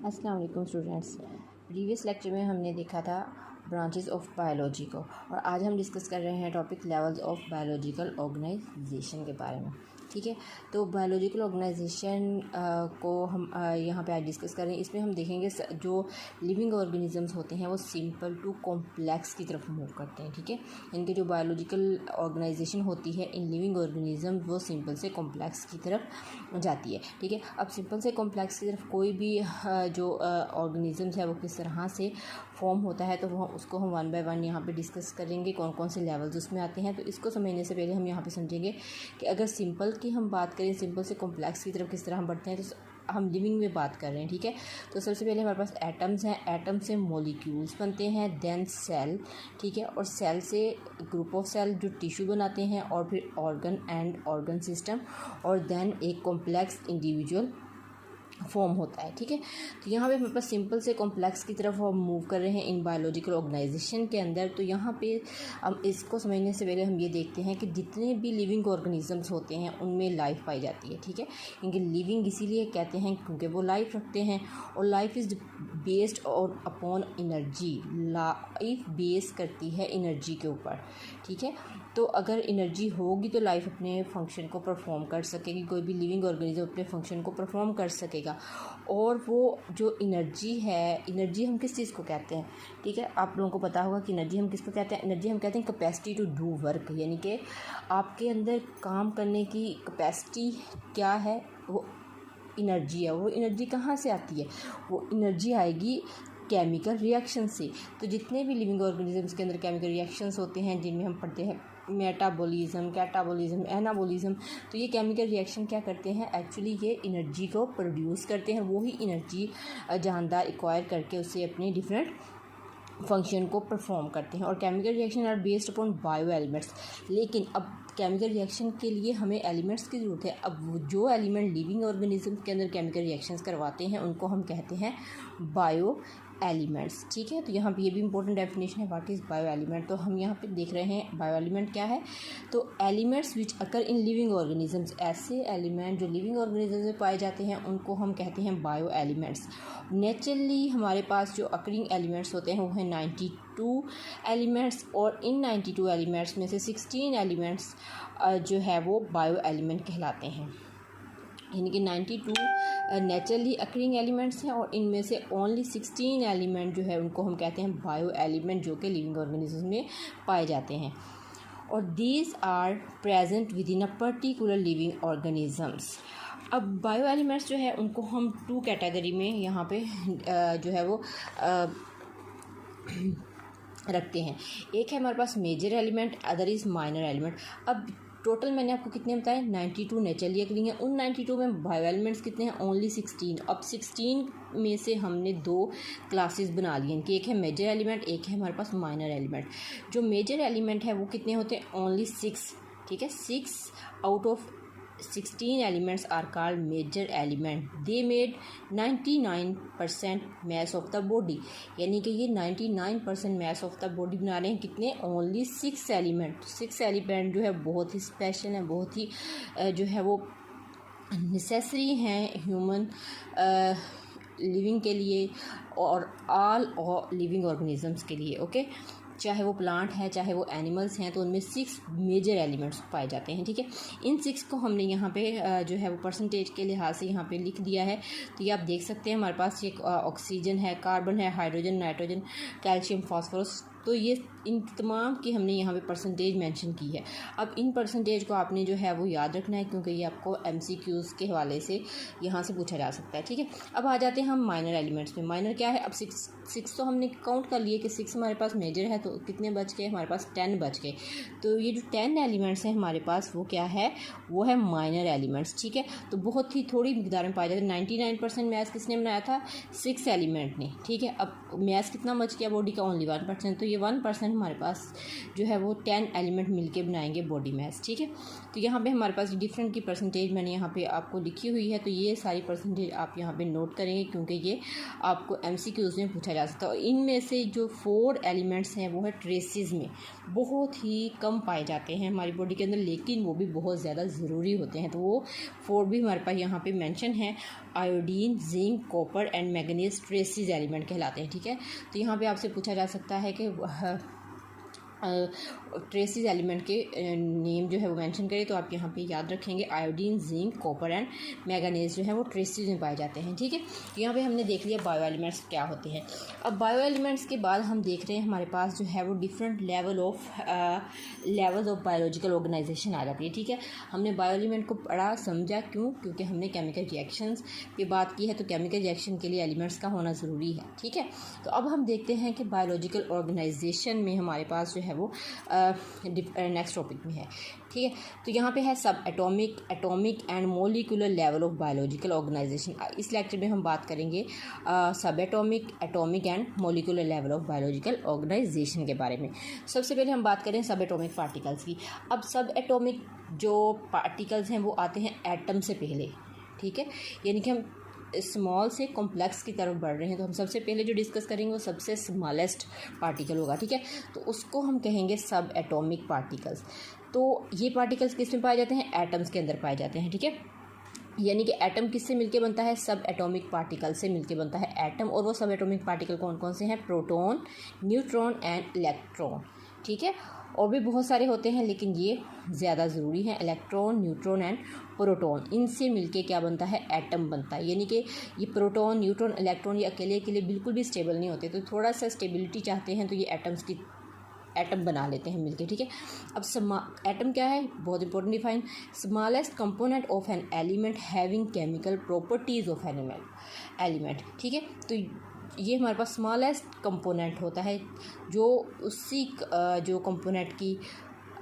अस्सलाम वालेकुम students. Previous lecture में हमने देखा था ब्रांचेस ऑफ बायोलॉजी को, और आज हम डिस्कस कर रहे हैं topic levels of biological organisation के बारे में। ठीक है, तो बायोलॉजिकल ऑर्गेनाइजेशन को हम यहाँ पे आज डिस्कस कर रहे हैं। इसमें हम देखेंगे जो लिविंग ऑर्गेनिजम्स होते हैं वो सिंपल टू कॉम्प्लेक्स की तरफ मूव करते हैं। ठीक है, इनके जो बायोलॉजिकल ऑर्गेनाइजेशन होती है इन लिविंग ऑर्गेनिज्म वो सिंपल से कॉम्प्लेक्स की तरफ जाती है। ठीक है, अब सिंपल से कॉम्प्लेक्स की तरफ कोई भी जो ऑर्गेनिजम्स है वो किस तरह से फॉर्म होता है, तो वो उसको हम वन बाय वन यहाँ पे डिस्कस करेंगे, कौन कौन से लेवल्स उसमें आते हैं। तो इसको समझने से पहले हम यहाँ पे समझेंगे कि अगर सिंपल की हम बात करें, सिंपल से कॉम्प्लेक्स की तरफ किस तरह हम बढ़ते हैं, तो हम लिविंग में बात कर रहे हैं। ठीक है, तो सबसे पहले हमारे पास एटम्स हैं, एटम से मॉलिक्यूल्स बनते हैं, देन सेल। ठीक है, और सेल से ग्रुप ऑफ सेल जो टिश्यू बनाते हैं, और फिर ऑर्गन एंड ऑर्गन सिस्टम, और देन एक कॉम्प्लेक्स इंडिविजुअल फॉर्म होता है। ठीक है, तो यहाँ पे हमारे पास सिंपल से कॉम्प्लेक्स की तरफ हम मूव कर रहे हैं इन बायोलॉजिकल ऑर्गेनाइजेशन के अंदर। तो यहाँ पे हम इसको समझने से पहले हम ये देखते हैं कि जितने भी लिविंग ऑर्गेनिजम्स होते हैं उनमें लाइफ पाई जाती है। ठीक है, इनके लिविंग इसीलिए कहते हैं क्योंकि वो लाइफ रखते हैं, और लाइफ इज़ बेस्ड और अपॉन एनर्जी। लाइफ बेस करती है एनर्जी के ऊपर। ठीक है, तो अगर एनर्जी होगी तो लाइफ अपने फंक्शन को परफॉर्म कर सकेगी, कोई भी लिविंग ऑर्गेनिज्म अपने फंक्शन को परफॉर्म कर सकेगा। और वो जो एनर्जी है, एनर्जी हम किस चीज़ को कहते हैं? ठीक है, आप लोगों को पता होगा कि एनर्जी हम किसको कहते हैं। एनर्जी हम कहते हैं कैपेसिटी टू डू वर्क, यानी कि आपके अंदर काम करने की कैपेसिटी क्या है, वो एनर्जी है। वो एनर्जी कहाँ से आती है? वो एनर्जी आएगी केमिकल रिएक्शन से। तो जितने भी लिविंग ऑर्गेनिजम्स के अंदर केमिकल रिएक्शंस होते हैं, जिनमें हम पढ़ते हैं मेटाबॉलिज्म, कैटाबॉलिज्म, एनाबॉलिज्म, तो ये केमिकल रिएक्शन क्या करते हैं? एक्चुअली ये एनर्जी को प्रोड्यूस करते हैं। वही एनर्जी जानदार एक्वायर करके उससे अपने डिफरेंट फंक्शन को परफॉर्म करते हैं। और chemical reaction are based upon bio elements. लेकिन अब केमिकल रिएक्शन के लिए हमें एलिमेंट्स की ज़रूरत है। अब वो जो एलिमेंट लिविंग ऑर्गेनिज्म के अंदर केमिकल रिएक्शंस करवाते हैं उनको हम कहते हैं बायो एलिमेंट्स। ठीक है, तो यहाँ पे ये भी इंपॉर्टेंट डेफिनेशन है, व्हाट इज़ बायो एलिमेंट। तो हम यहाँ पे देख रहे हैं बायो एलिमेंट क्या है। तो elements which occur in living organisms, ऐसे एलिमेंट जो लिविंग ऑर्गेनिजम्स में पाए जाते हैं उनको हम कहते हैं बायो एलिमेंट्स। नेचुरली हमारे पास जो अकरिंग एलिमेंट्स होते हैं वो हैं 92 एलिमेंट्स, और इन 92 एलिमेंट्स में से 16 एलिमेंट्स जो है वो बायो एलिमेंट कहलाते हैं। यानी कि 92 नेचुरली अकरिंग एलिमेंट्स हैं, और इनमें से ओनली 16 एलिमेंट जो है उनको हम कहते हैं बायो एलिमेंट, जो कि लिविंग ऑर्गेनिज्म में पाए जाते हैं। और these are present within a particular living organisms. अब बायो एलिमेंट्स जो है उनको हम 2 कैटेगरी में यहाँ पे जो है वो रखते हैं। एक है हमारे पास major element, other is minor element. अब टोटल मैंने आपको कितने बताए? 92 नेचुरली अकरिंग है। उन 92 में बायो एलिमेंट्स कितने हैं? ओनली 16। अब 16 में से हमने 2 क्लासेस बना लिए कि एक है मेजर एलिमेंट, एक है हमारे पास माइनर एलिमेंट। जो मेजर एलिमेंट है वो कितने होते हैं? ओनली 6। ठीक है, 6 out of 16 elements are called major element. They made 99% mass of the body. यानी कि ये 99% mass of the body बना रहे हैं। कितने? Only 6 element. 6 एलिमेंट जो है बहुत ही स्पेशल हैं, बहुत ही जो है वो नेसेसरी हैं ह्यूमन लिविंग के लिए और ऑल लिविंग ऑर्गेनिजम्स के लिए। ओके, चाहे वो प्लांट है चाहे वो एनिमल्स हैं, तो उनमें 6 मेजर एलिमेंट्स पाए जाते हैं। ठीक है, इन 6 को हमने यहाँ पे जो है वो परसेंटेज के लिहाज से यहाँ पे लिख दिया है। तो ये आप देख सकते हैं, हमारे पास ये ऑक्सीजन है, कार्बन है, हाइड्रोजन, नाइट्रोजन, कैल्शियम, फास्फोरस। तो ये इन तमाम की हमने यहाँ पे परसेंटेज मेंशन की है। अब इन परसेंटेज को आपने जो है वो याद रखना है, क्योंकि ये आपको MCQs के हवाले से यहाँ से पूछा जा सकता है। ठीक है, अब आ जाते हैं हम माइनर एलिमेंट्स में। माइनर क्या है? अब 6 तो हमने काउंट कर लिए कि 6 हमारे पास मेजर है, तो कितने बच गए? हमारे पास 10 बच गए। तो ये जो 10 एलिमेंट्स हैं हमारे पास वो क्या है? वो है माइनर एलिमेंट्स। ठीक है, तो बहुत ही थोड़ी मिकदार में पाए जाते हैं। 99% मैथ किसने बनाया था? 6 एलिमेंट ने। ठीक है, अब मैथ कितना बच गया बॉडी का? ओनली 1%। तो ये 1% हमारे पास जो है वो 10 एलिमेंट मिलके बनाएंगे बॉडी मास। ठीक है, तो यहाँ पे हमारे पास डिफरेंट की परसेंटेज मैंने यहाँ पे आपको लिखी हुई है, तो ये सारी परसेंटेज आप यहाँ पे नोट करेंगे क्योंकि ये आपको MCQs में पूछा जा सकता है। और इनमें से जो 4 एलिमेंट्स हैं वो है ट्रेसिस में बहुत ही कम पाए जाते हैं हमारी बॉडी के अंदर, लेकिन वो भी बहुत ज़्यादा ज़रूरी होते हैं। तो वो 4 भी हमारे पास यहाँ पे मेंशन है। Iodine, zinc, copper and manganese traces element कहलाते हैं। ठीक है, तो यहाँ पे आपसे पूछा जा सकता है कि ट्रेसिस एलिमेंट के नेम जो है वो मेंशन करें, तो आप यहाँ पे याद रखेंगे iodine, zinc, copper and manganese जो है वो ट्रेसिस में पाए जाते हैं। ठीक है, तो यहाँ पे हमने देख लिया बायो एलिमेंट्स क्या होते हैं। अब बायो एलिमेंट्स के बाद हम देख रहे हैं हमारे पास जो है वो different levels of biological organisation आ जाती है। ठीक है, हमने बायो एलिमेंट को पढ़ा समझा, क्यों? क्योंकि हमने केमिकल रिएक्शंस की बात की है, तो केमिकल रिएक्शन के लिए एलिमेंट्स का होना ज़रूरी है। ठीक है, तो अब हम देखते हैं कि बायोलॉजिकल ऑर्गेनाइजेशन में हमारे पास जो है वो नेक्स्ट टॉपिक में है। ठीक है, तो यहाँ पे है subatomic and molecular level of biological organisation. इस लेक्चर में हम बात करेंगे subatomic and molecular level of biological organisation के बारे में। सबसे पहले हम बात करें सब एटॉमिक पार्टिकल्स की। अब सब एटॉमिक जो पार्टिकल्स हैं वो आते हैं एटम से पहले। ठीक है, यानी कि हम स्मॉल से कॉम्प्लेक्स की तरफ बढ़ रहे हैं, तो हम सबसे पहले जो डिस्कस करेंगे वो सबसे स्मॉलेस्ट पार्टिकल होगा। ठीक है, तो उसको हम कहेंगे सब एटॉमिक पार्टिकल्स। तो ये पार्टिकल्स किस में पाए जाते हैं? एटम्स के अंदर पाए जाते हैं। ठीक है, यानी कि एटम किससे मिलके बनता है? सब एटॉमिक पार्टिकल से मिलके बनता है एटम। और वो सब एटॉमिक पार्टिकल कौन कौन से हैं? Proton, neutron and electron. ठीक है, और भी बहुत सारे होते हैं लेकिन ये ज़्यादा ज़रूरी हैं। इलेक्ट्रॉन, न्यूट्रॉन एंड प्रोटॉन, इनसे मिलके क्या बनता है? एटम बनता है। यानी कि ये प्रोटॉन, न्यूट्रॉन, इलेक्ट्रॉन ये अकेले के लिए बिल्कुल भी स्टेबल नहीं होते, तो थोड़ा सा स्टेबिलिटी चाहते हैं तो ये एटम बना लेते हैं मिलके। ठीक है, अब एटम क्या है? बहुत important define, smallest component of an element having chemical properties of element. ठीक है, तो ये हमारे पास स्मॉलेस्ट कंपोनेंट होता है जो उसी जो कंपोनेंट की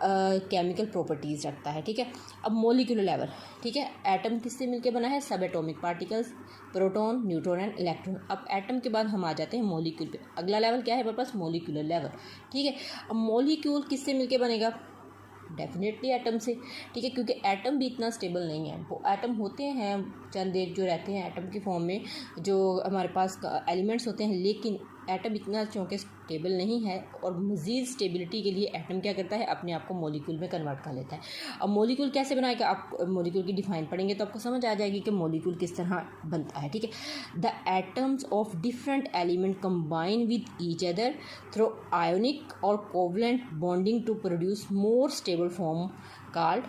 केमिकल प्रॉपर्टीज़ रखता है। ठीक है, अब मोलिकुलर लेवल। ठीक है, एटम किससे मिलके बना है? सब atomic particles, proton, neutron and electron. अब एटम के बाद हम आ जाते हैं मॉलिक्यूल पे। अगला लेवल क्या है हमारे पास? Molecular level. ठीक है, अब मॉलिक्यूल किससे मिलके बनेगा? डेफिनेटली एटम से। ठीक है, क्योंकि एटम भी इतना स्टेबल नहीं है। वो एटम होते हैं चंद एक जो रहते हैं एटम की फॉर्म में, जो हमारे पास एलिमेंट्स होते हैं, लेकिन एटम इतना चूँकि स्टेबल नहीं है। और मज़ीद स्टेबिलिटी के लिए एटम क्या करता है? अपने आप को मॉलिक्यूल में कन्वर्ट कर लेता है। अब मॉलिक्यूल कैसे बनाएगा? आप मॉलिक्यूल की डिफाइन पढ़ेंगे तो आपको समझ आ जाएगी कि मॉलिक्यूल किस तरह बनता है। ठीक है, the atoms of different element combine with each other through ionic और covalent bonding to produce more stable form called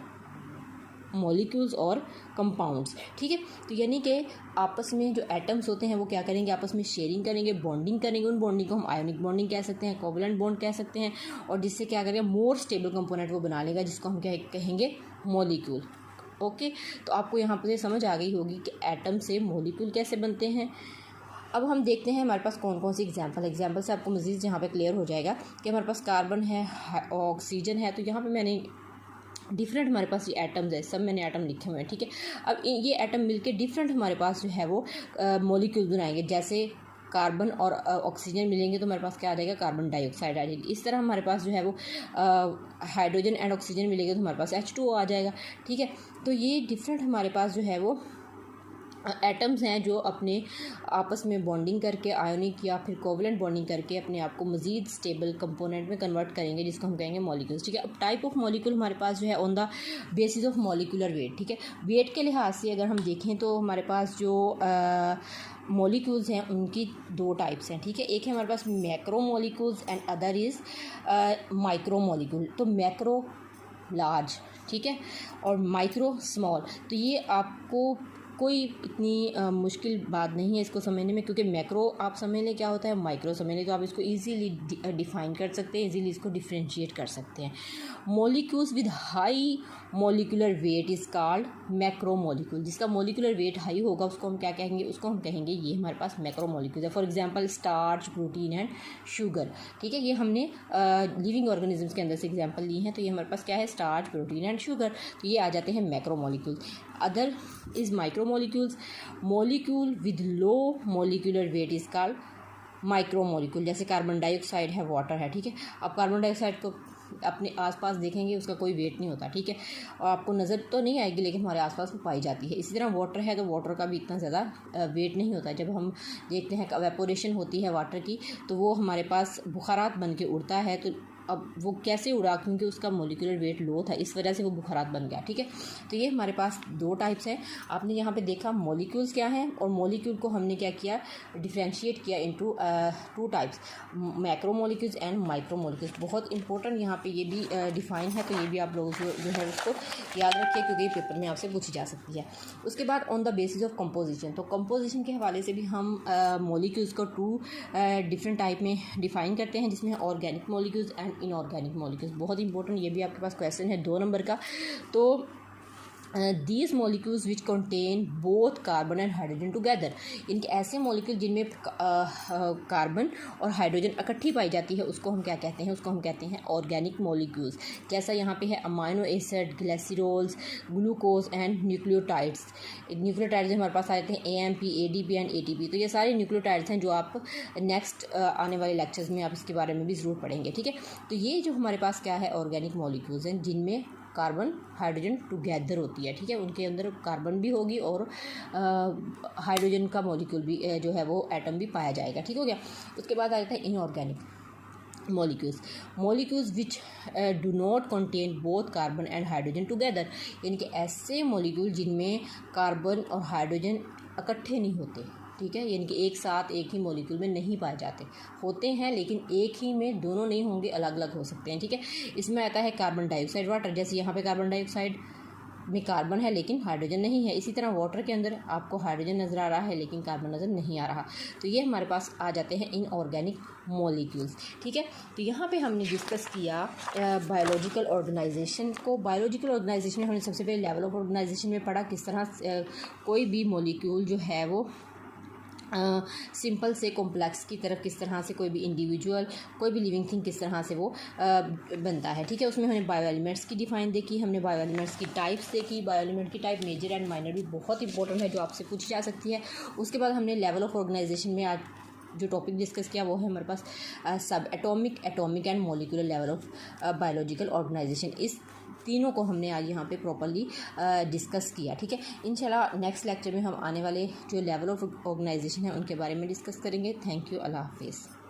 molecules और कंपाउंड्स। ठीक है, तो यानी कि आपस में जो एटम्स होते हैं वो क्या करेंगे? आपस में शेयरिंग करेंगे, बॉन्डिंग करेंगे। उन बॉन्डिंग को हम आयोनिक बॉन्डिंग कह सकते हैं, कोवलेंट बॉन्ड कह सकते हैं, और जिससे क्या करेंगे? मोर स्टेबल कंपोनेंट वो बना लेगा, जिसको हम क्या कहेंगे? मॉलिक्यूल। ओके, तो आपको यहाँ पर समझ आ गई होगी कि एटम से मॉलिक्यूल कैसे बनते हैं। अब हम देखते हैं हमारे पास कौन कौन सी एग्जाम्पल से आपको मज़ीद यहाँ पे क्लियर हो जाएगा कि हमारे पास कार्बन है, ऑक्सीजन है। तो यहाँ पे मैंने डिफरेंट हमारे पास ये एटम्स है, सब मैंने एटम लिखे हुए हैं। ठीक है, अब ये एटम मिलके डिफरेंट हमारे पास जो है वो मॉलिक्यूल बनाएंगे। जैसे कार्बन और ऑक्सीजन मिलेंगे तो हमारे पास क्या आ जाएगा? कार्बन डाइऑक्साइड आ जाएगी। इस तरह हमारे पास जो है वो हाइड्रोजन एंड ऑक्सीजन मिलेंगे तो हमारे पास H2O आ जाएगा। ठीक है, तो ये डिफरेंट हमारे पास जो है वो एटम्स हैं जो अपने आपस में बॉन्डिंग करके आयोनिक या फिर कोवलेंट बॉन्डिंग करके अपने आप को मज़ीद स्टेबल कंपोनेंट में कन्वर्ट करेंगे, जिसको हम कहेंगे मॉलिक्यूल्स। ठीक है, अब टाइप ऑफ मॉलिक्यूल हमारे पास जो है on the basis of molecular weight. ठीक है, वेट के लिहाज से अगर हम देखें तो हमारे पास जो मॉलिक्यूल्स हैं उनकी 2 टाइप्स हैं। ठीक है, एक है हमारे पास macro molecules and other is micro molecule. तो मैक्रो लार्ज, ठीक है, और माइक्रो स्मॉल। तो ये आपको कोई इतनी मुश्किल बात नहीं है इसको समझने में, क्योंकि मैक्रो आप समझ लें क्या होता है, माइक्रो समझ लें तो आप इसको इजीली डिफाइन कर सकते हैं, इजीली इसको डिफ्रेंशिएट कर सकते हैं। Molecules with high molecular weight is called macro molecule. जिसका मॉलिकुलर वेट हाई होगा उसको हम क्या कहेंगे? उसको हम कहेंगे ये हमारे पास मैक्रो मॉलिक्यूल है। For example starch, protein and sugar. ठीक है, ये हमने लिविंग ऑर्गेनिजम्स के अंदर से एग्जांपल ली हैं, तो ये हमारे पास क्या है? Starch, protein and sugar. तो ये आ जाते हैं macro molecule. Other is micro molecules. Molecule with low molecular weight is called micro molecule, जैसे कार्बन डाइऑक्साइड है, वाटर है, ठीक है। अब कार्बन डाइऑक्साइड को अपने आसपास देखेंगे, उसका कोई वेट नहीं होता, ठीक है, और आपको नज़र तो नहीं आएगी लेकिन हमारे आसपास वो पाई जाती है। इसी तरह वाटर है तो वाटर का भी इतना ज़्यादा वेट नहीं होता। जब हम देखते हैं एवेपोरेशन होती है वाटर की तो वो हमारे पास बुखारात बन के उड़ता है। तो अब वो कैसे उड़ा, क्योंकि उसका मोलिकुलर वेट लो था, इस वजह से वो बुखारात बन गया, ठीक है। तो ये हमारे पास दो टाइप्स हैं। आपने यहाँ पे देखा मॉलिक्यूल्स क्या हैं, और मॉलिक्यूल को हमने क्या किया, डिफ्रेंशिएट किया into two types, macro molecules and micro molecules. बहुत इंपॉर्टेंट यहाँ पे ये भी डिफाइन है, तो ये भी आप लोग जो है उसको याद रखिए, क्योंकि ये पेपर में आपसे पूछी जा सकती है। उसके बाद on the basis of composition, तो कंपोजिशन के हवाले से भी हम मॉलिक्यूल्स को टू डिफरेंट टाइप में डिफाइन करते हैं, जिसमें organic molecules and inorganic molecules. बहुत इंपॉर्टेंट, ये भी आपके पास क्वेश्चन है 2 नंबर का। तो these molecules which contain both carbon and hydrogen together, इनके ऐसे मॉलिक्यूल जिनमें कार्बन और हाइड्रोजन इकट्ठी पाई जाती है, उसको हम क्या कहते हैं, उसको हम कहते हैं ऑर्गेनिक मॉलिक्यूल्स। जैसा यहाँ पे है amino acid, glycerols, glucose and nucleotides. Nucleotides हमारे पास आ जाते हैं AMP, ADP एंड ATP। तो ये सारे न्यूक्लियोटाइड्स हैं जो आप नेक्स्ट आने वाले लेक्चर्स में आप इसके बारे में भी ज़रूर पढ़ेंगे, ठीक है। तो ये जो हमारे पास क्या है, ऑर्गेनिक मॉलिक्यूल्स हैं जिनमें कार्बन हाइड्रोजन टुगेदर होती है, ठीक है। उनके अंदर कार्बन भी होगी और हाइड्रोजन का मॉलिक्यूल भी जो है वो एटम भी पाया जाएगा, ठीक हो गया। उसके बाद आ जाता है inorganic molecules which do not contain both carbon and hydrogen together, यानी कि ऐसे मॉलिक्यूल जिनमें कार्बन और हाइड्रोजन इकट्ठे नहीं होते, ठीक है, यानी कि एक साथ एक ही मॉलिक्यूल में नहीं पाए जाते, होते हैं लेकिन एक ही में दोनों नहीं होंगे, अलग अलग हो सकते हैं, ठीक है। इसमें आता है कार्बन डाइऑक्साइड, वाटर, जैसे यहाँ पे कार्बन डाइऑक्साइड में कार्बन है लेकिन हाइड्रोजन नहीं है। इसी तरह वाटर के अंदर आपको हाइड्रोजन नज़र आ रहा है लेकिन कार्बन नज़र नहीं आ रहा। तो ये हमारे पास आ जाते हैं इनऑर्गेनिक मॉलिक्यूल्स, ठीक है। तो यहाँ पे हमने डिस्कस किया बायोलॉजिकल ऑर्गेनाइजेशन को। बायोलॉजिकल ऑर्गेनाइजेशन में हमने सबसे पहले लेवल ऑफ ऑर्गेनाइजेशन में पढ़ा, किस तरह कोई भी मॉलिक्यूल जो है वो सिंपल से कॉम्प्लेक्स की तरफ किस तरह से कोई भी इंडिविजुअल, कोई भी लिविंग थिंग किस तरह से वो बनता है, ठीक है। उसमें हमने बायो एलिमेंट्स की डिफाइन देखी, हमने बायो एलिमेंट्स की टाइप्स देखी। बायो एलिमेंट की टाइप मेजर एंड माइनर भी बहुत इंपॉर्टेंट है, जो आपसे पूछी जा सकती है। उसके बाद हमने लेवल ऑफ ऑर्गेनाइजेशन में आज जो टॉपिक डिस्कस किया वो है हमारे पास subatomic, atomic and molecular level of biological organisation. इस तीनों को हमने आज यहाँ पे प्रॉपर्ली डिस्कस किया, ठीक है। इंशाल्लाह नेक्स्ट लेक्चर में हम आने वाले जो लेवल ऑफ ऑर्गेनाइजेशन है उनके बारे में डिस्कस करेंगे। थैंक यू, अल्लाह हाफिज़।